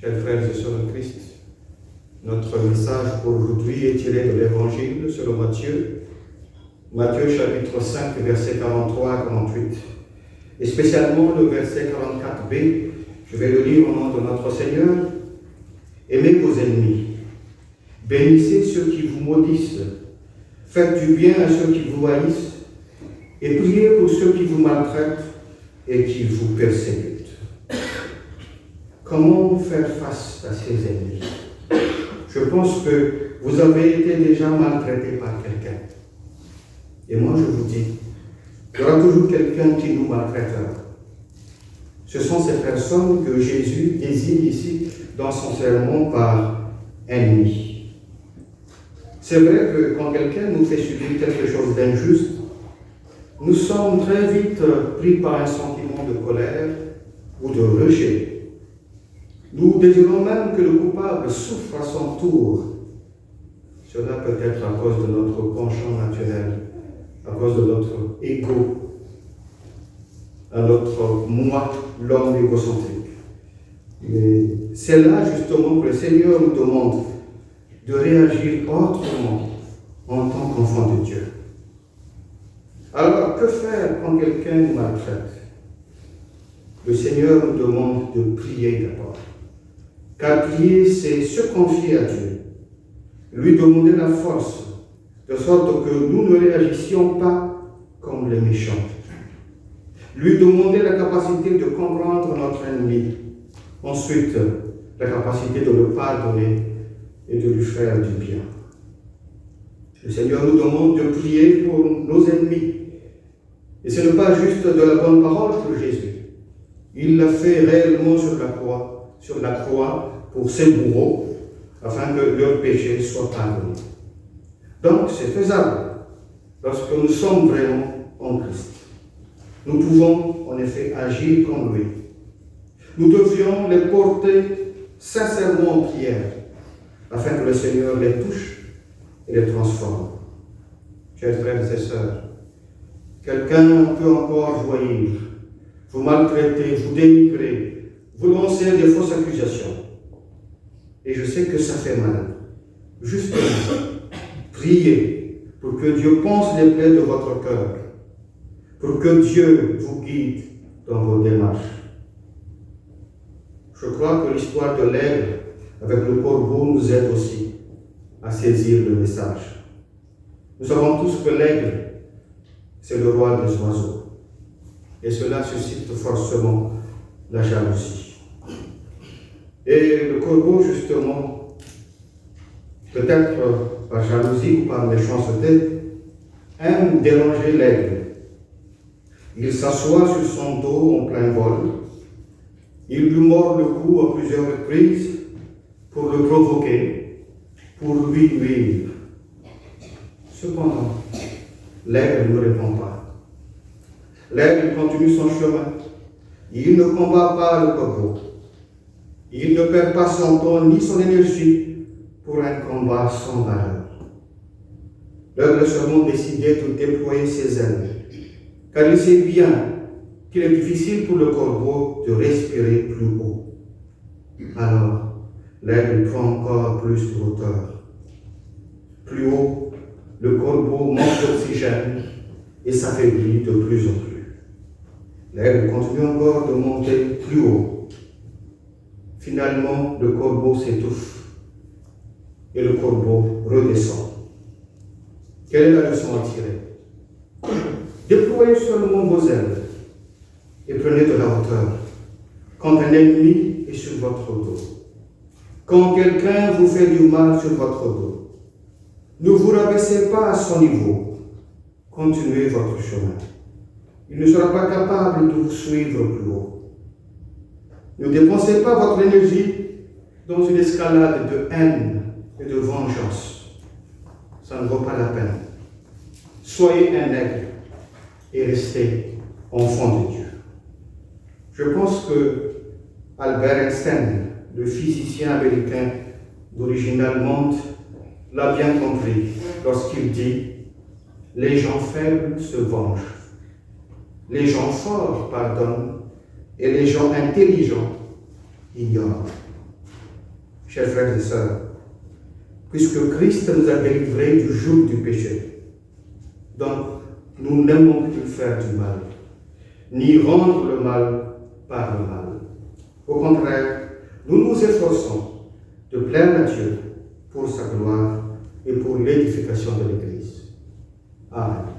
Chers frères et sœurs en Christ, notre message pour aujourd'hui est tiré de l'Évangile selon Matthieu, Matthieu chapitre 5, versets 43 à 48, et spécialement le verset 44b. Je vais le lire au nom de notre Seigneur. Aimez vos ennemis, bénissez ceux qui vous maudissent, faites du bien à ceux qui vous haïssent, et priez pour ceux qui vous maltraitent et qui vous persécutent. Comment faire face à ces ennemis? Je pense que vous avez été déjà maltraité par quelqu'un. Et moi, je vous dis, il y aura toujours quelqu'un qui nous maltraitera. Ce sont ces personnes que Jésus désigne ici dans son sermon par ennemis. C'est vrai que quand quelqu'un nous fait subir quelque chose d'injuste, nous sommes très vite pris par un sentiment de colère ou de rejet. Nous désirons même que le coupable souffre à son tour. Cela peut être à cause de notre penchant naturel, à cause de notre ego, à notre moi, l'homme égocentrique. Mais c'est là justement que le Seigneur nous demande de réagir autrement en tant qu'enfant de Dieu. Alors, que faire quand quelqu'un nous maltraite? Le Seigneur nous demande de prier d'abord. Car prier, c'est se confier à Dieu, lui demander la force, de sorte que nous ne réagissions pas comme les méchants. Lui demander la capacité de comprendre notre ennemi. Ensuite, la capacité de le pardonner et de lui faire du bien. Le Seigneur nous demande de prier pour nos ennemis. Et ce n'est pas juste de la bonne parole pour Jésus. Il l'a fait réellement sur la croix pour ses bourreaux, afin que leurs péchés soient pardonnés. Donc, c'est faisable lorsque nous sommes vraiment en Christ. Nous pouvons en effet agir comme lui. Nous devions les porter sincèrement en prière, afin que le Seigneur les touche et les transforme. Chers frères et sœurs, quelqu'un peut encore joindre, vous maltraiter, vous dénigrer, vous lancer des fausses accusations. Et je sais que ça fait mal. Justement, priez pour que Dieu pense les plaies de votre cœur, pour que Dieu vous guide dans vos démarches. Je crois que l'histoire de l'aigle avec le corbeau nous aide aussi à saisir le message. Nous savons tous que l'aigle, c'est le roi des oiseaux. Et cela suscite forcément la jalousie. Et le corbeau, justement, peut-être par jalousie ou par méchanceté, aime déranger l'aigle. Il s'assoit sur son dos en plein vol. Il lui mord le cou à plusieurs reprises pour le provoquer, pour lui nuire. Cependant, l'aigle ne répond pas. L'aigle continue son chemin. Il ne combat pas le corbeau. Il ne perd pas son temps ni son énergie pour un combat sans valeur. L'aigle a seulement décidé de déployer ses ailes, car il sait bien qu'il est difficile pour le corbeau de respirer plus haut. Alors, l'aigle prend encore plus de hauteur. Plus haut, le corbeau manque d'oxygène et s'affaiblit de plus en plus. L'aigle continue encore de monter plus haut. Finalement, le corbeau s'étouffe et le corbeau redescend. Quelle est la leçon à tirer? Déployez seulement vos ailes et prenez de la hauteur quand un ennemi est sur votre dos. Quand quelqu'un vous fait du mal sur votre dos, ne vous rabaissez pas à son niveau. Continuez votre chemin. Il ne sera pas capable de vous suivre plus haut. Ne dépensez pas votre énergie dans une escalade de haine et de vengeance. Ça ne vaut pas la peine. Soyez un aigle et restez enfant de Dieu. Je pense que Albert Einstein, le physicien américain d'origine allemande, l'a bien compris lorsqu'il dit « Les gens faibles se vengent, les gens forts pardonnent, et les gens intelligents ignorent. » chers frères et sœurs, puisque Christ nous a délivrés du joug du péché. Donc, nous n'aimons plus faire du mal, ni rendre le mal par le mal. Au contraire, nous nous efforçons de plaire à Dieu pour sa gloire et pour l'édification de l'Église. Amen.